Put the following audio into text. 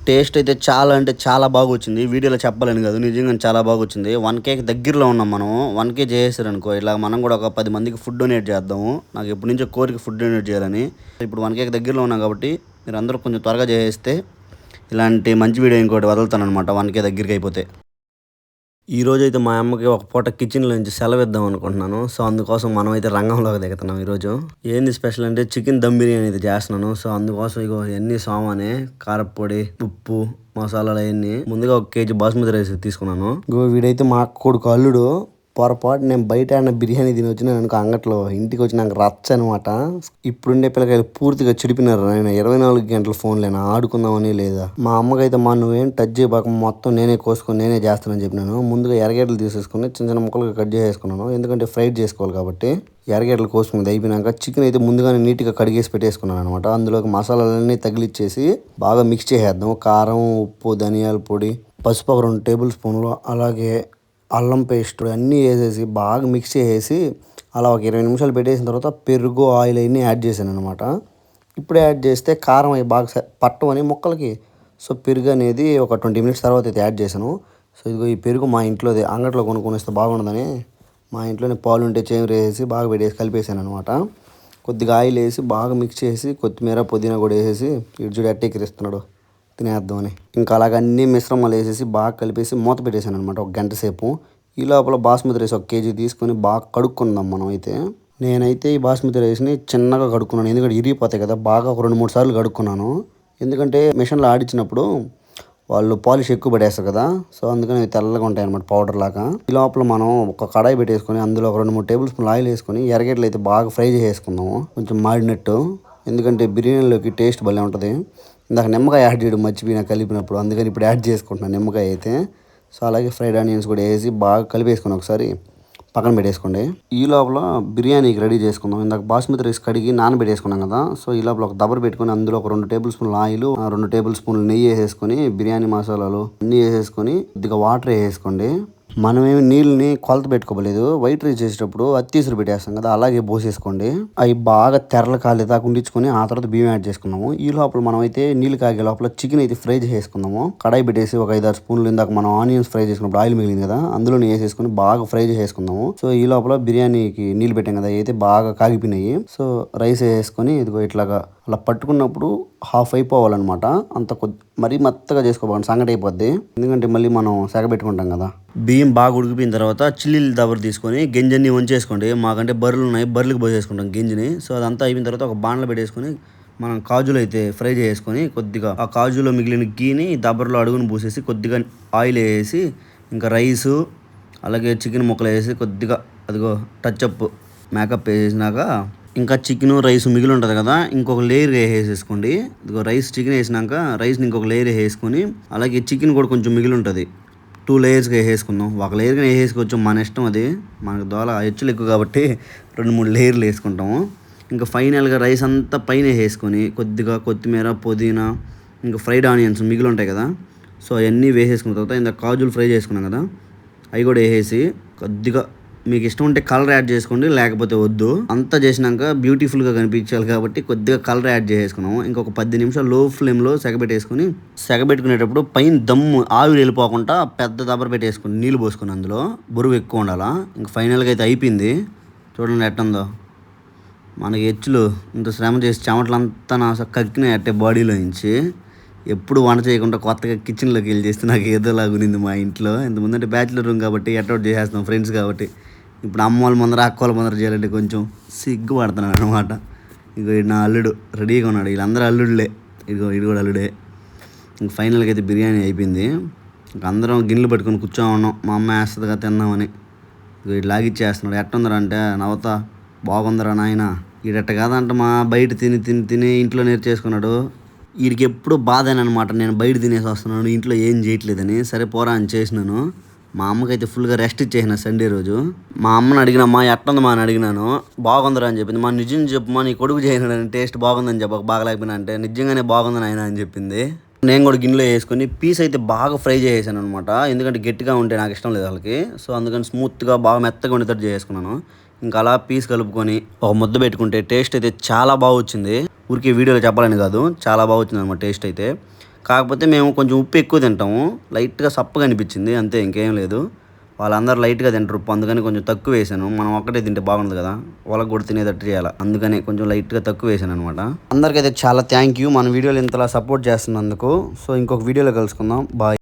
Taste అయితే చాలా అంటే చాలా బాగా వచ్చింది. వీడియోలో చెప్పాలని కాదు, నిజంగా చాలా బాగా వచ్చింది. 1Kకి దగ్గరలో ఉన్నాం మనం. 1K చేసేసారనుకో ఇలా మనం కూడా ఒక 10 మందికి ఫుడ్ డొనేట్ చేద్దాము. నాకు ఎప్పటి నుంచో కోరిక ఫుడ్ డొనేట్ చేయాలని. ఇప్పుడు 1Kకి దగ్గరలో ఉన్నాం కాబట్టి మీరు అందరూ కొంచెం త్వరగా చేసేస్తే ఇలాంటి మంచి వీడియో ఇంకోటి వదులుతానమాట 1K దగ్గరికి అయిపోతే. ఈరోజైతే మా అమ్మకి ఒక పూట కిచెన్లో నుంచి సెలవిద్దాం అనుకుంటున్నాను. సో అందుకోసం మనమైతే రంగంలోకి దిగుతున్నాం ఈరోజు. ఏంది స్పెషల్ అంటే చికెన్ దమ్ బిర్యానీ అయితే చేస్తున్నాను. సో అందుకోసం ఇగో ఎన్ని సామానే కారపొడి, ఉప్పు, మసాలాలు అవన్నీ. ముందుగా 1 kg బాస్మతి రైస్ తీసుకున్నాను. ఇగో వీడైతే మా అక్క కొడుకు అల్లుడు. పొరపాటు నేను బయట ఆడిన బిర్యానీ తిని వచ్చినాను అనుకో అంగట్లో, ఇంటికి వచ్చి నాకు రచ్చ అనమాట. ఇప్పుడుండే పిల్లకాయలు పూర్తిగా చెడిపినారు. నేను 24 గంటల ఫోన్లేనా ఆడుకుందామని లేదా. మా అమ్మకైతే మా నువ్వేం టచ్ చేయబాక మొత్తం నేనే కోసుకొని నేనే చేస్తానని చెప్పినాను. ముందుగా ఎర్రగడ్డలు తీసేసుకుని చిన్న చిన్న ముక్కలుగా కట్ చేసేసుకున్నాను. ఎందుకంటే ఫ్రైడ్ చేసుకోవాలి కాబట్టి. ఎర్రగడ్డలు కోసుకుని అయిపోయినాక చికెన్ అయితే ముందుగానే నీట్గా కడిగేసి పెట్టేసుకున్నాను అనమాట. అందులోకి మసాలాలన్నీ తగిలిచ్చేసి బాగా మిక్స్ చేసేద్దాం. కారం, ఉప్పు, ధనియాల పొడి, పసుపు ఒక 2 టేబుల్ స్పూన్లు, అలాగే అల్లం పేస్ట్ అన్నీ వేసేసి బాగా మిక్స్ చేసేసి అలా ఒక 20 నిమిషాలు పెట్టేసిన తర్వాత పెరుగు, ఆయిల్ అవన్నీ యాడ్ చేశాను అనమాట. ఇప్పుడే యాడ్ చేస్తే కారం అవి బాగా పట్టమని ముక్కలకి. సో పెరుగు అనేది ఒక 20 మినిట్స్ తర్వాత అయితే యాడ్ చేశాను. సో ఇదిగో ఈ పెరుగు మా ఇంట్లోదే, అంగట్లో కొనుక్కొని వస్తే బాగుండదని మా ఇంట్లోనే పాలు ఉంటే చేమరు వేసేసి బాగా పెట్టేసి కలిపేసాను అనమాట. కొద్దిగా ఆయిల్ వేసి బాగా మిక్స్ చేసి కొత్తిమీర, పుదీనా కూడా వేసేసి ఇడ్జుడు ఎట్టెక్కిరిస్తున్నాడు తినేద్దామని. ఇంకా అలాగ అన్ని మిశ్రమాలు వేసేసి బాగా కలిపేసి మూత పెట్టేశాను అనమాట ఒక గంట సేపు. ఈ లోపల బాస్మతి రైస్ 1 kg తీసుకొని బాగా కడుక్కుందాం మనం అయితే. నేనైతే ఈ బాస్మతి రైస్ని చిన్నగా కడుక్కున్నాను, ఎందుకంటే ఇరిగిపోతాయి కదా. బాగా ఒక 2-3 సార్లు కడుక్కున్నాను. ఎందుకంటే మిషన్లో ఆడించినప్పుడు వాళ్ళు పాలిష్ ఎక్కువ పడేస్తారు కదా. సో అందుకని అవి తెల్లగా ఉంటాయి అనమాట, పౌడర్ లాగా. ఈ లోపల మనం ఒక కడాయి పెట్టేసుకొని అందులో ఒక 2-3 టేబుల్ స్పూన్లు ఆయిల్ వేసుకొని ఎర్రగడ్డలు అయితే బాగా ఫ్రై చేసుకుందాము కొంచెం మాడినట్టు. ఎందుకంటే బిర్యానీలోకి టేస్ట్ భలే ఉంటుంది. ఇందాక నిమ్మకాయ యాడ్ చేయడం మర్చిపోయినా కలిపినప్పుడు, అందుకని ఇప్పుడు యాడ్ చేసుకుంటున్నాను నిమ్మకాయ అయితే. సో అలాగే ఫ్రైడ్ ఆనియన్స్ కూడా వేసి బాగా కలిపేసుకుని ఒకసారి పక్కన పెట్టేసుకోండి. ఈ లోపల బిర్యానీకి రెడీ చేసుకుందాం. ఇందాక బాస్మతి రైస్ కడిగి నానబెట్టేసుకున్నాం కదా. సో ఈ లోపల ఒక దబర పెట్టుకొని అందులో ఒక 2 టేబుల్ స్పూన్లు ఆయిల్, 2 టేబుల్ స్పూన్లు నెయ్యి వేసేసుకొని బిర్యానీ మసాలాలు అన్నీ వేసేసుకొని కొద్దిగా వాటర్ వేసేసుకోండి. మనమేమి నీళ్ళని కొలత పెట్టుకోలేదు. వైట్ రైస్ చేసేటప్పుడు అత్తీసులు పెట్టేస్తాం కదా, అలాగే పోసేసుకోండి. అవి బాగా తెరలు కాలేదాకా ఉండించుకొని ఆ తర్వాత బియ్యం యాడ్ చేసుకున్నాము. ఈ లోపల మనం అయితే నీళ్ళు కాగే లోపల చికెన్ అయితే ఫ్రై చేసుకుందాము. కడాయి పెట్టేసి ఒక 5-6 స్పూన్లు ఇందాక మనం ఆనియన్స్ ఫ్రై చేసుకున్నప్పుడు ఆయిల్ మిగిలింది కదా, అందులో వేసేసుకొని బాగా ఫ్రై చేసుకుందాము. సో ఈ లోపల బిర్యానీకి నీళ్ళు పెట్టాం కదా, అయితే బాగా కాగిపోయినాయి. సో రైస్ వేసుకొని ఇదిగో ఇట్లాగా అలా పట్టుకున్నప్పుడు హాఫ్ అయిపోవాలన్నమాట. అంత మరీ మెత్తగా చేసుకోవాలి, సంగటి అయిపోద్ది. ఎందుకంటే మళ్ళీ మనం సెగబెట్టుకుంటాం కదా. బియ్యం బాగా ఉడికిపోయిన తర్వాత చిల్లీలు దబర తీసుకొని గింజన్ని వంచేసుకోండి. మాకంటే బర్రెలు ఉన్నాయి, బర్రెలకు పోసేసుకుంటాం గింజని. సో అదంతా అయిపోయిన తర్వాత ఒక బాణలో పెట్టేసుకొని మనం కాజులు అయితే ఫ్రై చేసుకొని కొద్దిగా ఆ కాజులో మిగిలిన గీని దబరలో అడుగుని పూసేసి కొద్దిగా ఆయిల్ వేసి ఇంకా రైసు అలాగే చికెన్ ముక్కలు వేసి కొద్దిగా అదిగో టచ్అప్ మేకప్ వేసేసినాక ఇంకా చికెన్ రైస్ మిగిలి ఉంటుంది కదా, ఇంకొక లేయర్ వేసేసుకోండి. ఇదిగో రైస్ చికెన్ వేసినాక రైస్ని ఇంకొక లేయర్ వేసుకొని అలాగే చికెన్ కూడా కొంచెం మిగిలి ఉంటుంది 2 లేయర్స్గా వేసుకుందాం. ఒక లేయర్గా వేసుకోవచ్చు, మన ఇష్టం అది. మనకు దోల హెచ్చులు ఎక్కువ కాబట్టి 2-3 లేయర్లు వేసుకుంటాము. ఇంకా ఫైనల్గా రైస్ అంతా పైన వేసుకొని కొద్దిగా కొత్తిమీర, పుదీనా, ఇంకా ఫ్రైడ్ ఆనియన్స్ మిగిలి ఉంటాయి కదా, సో అవన్నీ వేసేసుకున్న తర్వాత ఇంత కాజులు ఫ్రై చేసుకున్నాం కదా అవి కూడా వేసేసి కొద్దిగా మీకు ఇష్టం ఉంటే కలర్ యాడ్ చేసుకోండి, లేకపోతే వద్దు. అంతా చేసినాక బ్యూటిఫుల్గా కనిపించాలి కాబట్టి కొద్దిగా కలర్ యాడ్ చేసేసుకున్నాము. ఇంకొక 10 నిమిషాలు లో ఫ్లేమ్లో సెగబెట్టుకునేటప్పుడు పైన దమ్ము ఆవిరి వెళ్ళిపోకుండా పెద్ద దబర పెట్టేసుకుని నీళ్ళు పోసుకుని అందులో బరువు ఎక్కువ ఉండాలా. ఇంకా ఫైనల్గా అయితే అయిపోయింది. చూడండి ఎట్టుందో. మనకి హెచ్చులు ఇంత శ్రమ చేసి చెమటలంతా నా కక్కినాయి అట్టే బాడీలో నుంచి. ఎప్పుడు వంట చేయకుండా కొత్తగా కిచెన్లోకి వెళ్ళి చేస్తే నాకు ఏదోలాగునింది మా ఇంట్లో. ఇంతకుముందు అంటే బ్యాచులర్ రూమ్ కాబట్టి ఎటౌట్ చేసేస్తాం ఫ్రెండ్స్ కాబట్టి. ఇప్పుడు అమ్మ వాళ్ళ ముందర అక్క వాళ్ళ ముందర చేయాలంటే కొంచెం సిగ్గుపడుతున్నాను అనమాట. ఇగో నా అల్లుడు రెడీగా ఉన్నాడు. వీళ్ళందరూ అల్లుడులే. ఇదిగో ఇది కూడా అల్లుడే. ఇంక ఫైనల్గా అయితే బిర్యానీ అయిపోయింది. ఇంక అందరం గిన్నెలు పట్టుకొని కూర్చొని ఉన్నాం, మా అమ్మ వేస్తుందిగా తిందామని. ఇగో ఇటు లాగిచ్చేస్తున్నాడు. ఎట్టుందరా అంటే నవ్వుతా, బాగుందరా నాయన. ఈడట్ట కాదంట మా బయట తిని ఇంట్లో నేర్చేసుకున్నాడు. వీడికి ఎప్పుడు బాధేనమాట, నేను బయట తినేసి వస్తున్నాను ఇంట్లో ఏం చేయట్లేదని. సరే పోరా అని చేసినాను. మా అమ్మకైతే ఫుల్గా రెస్ట్ ఇచ్చేసిన సండే రోజు. మా అమ్మని అడిగినమ్మా ఎట్టుందమ్మా అని అడిగినాను. బాగుందిరా అని చెప్పింది. మా నిజం చెప్పుమా నీ కొడుకు చేయను టేస్ట్ బాగుందని చెప్పక బాగలేకపోయినా అంటే నిజంగానే బాగుందని ఆయన అని చెప్పింది. నేను కూడా గిన్నెలో వేసుకొని పీస్ అయితే బాగా ఫ్రై చేసేసాను అనమాట. ఎందుకంటే గట్టిగా ఉంటే నాకు ఇష్టం లేదు వాళ్ళకి. సో అందుకని స్మూత్గా బాగా మెత్తగా ఉండేటట్టు చేసుకున్నాను. ఇంకా అలా పీస్ కలుపుకొని ఒక ముద్ద పెట్టుకుంటే టేస్ట్ అయితే చాలా బాగా వచ్చింది. ఊరికే వీడియోలో చెప్పాలని కాదు, చాలా బాగా వచ్చింది అనమాట టేస్ట్ అయితే. కాకపోతే మేము కొంచెం ఉప్పు ఎక్కువ తింటాము, లైట్గా సప్పగా అనిపించింది అంతే, ఇంకేం లేదు. వాళ్ళందరూ లైట్గా తింటారు ఉప్పు, అందుకని కొంచెం తక్కువ వేసాను. మనం ఒక్కటే తింటే బాగుండదు కదా, వాళ్ళకి కూడా తినేటట్టు చేయాలి, అందుకని కొంచెం లైట్గా తక్కువ వేసాను అనమాట. అందరికైతే చాలా థ్యాంక్ యూ మన వీడియోలు ఇంతలా సపోర్ట్ చేస్తున్నందుకు. సో ఇంకొక వీడియోలో కలుసుకుందాం, బాయ్.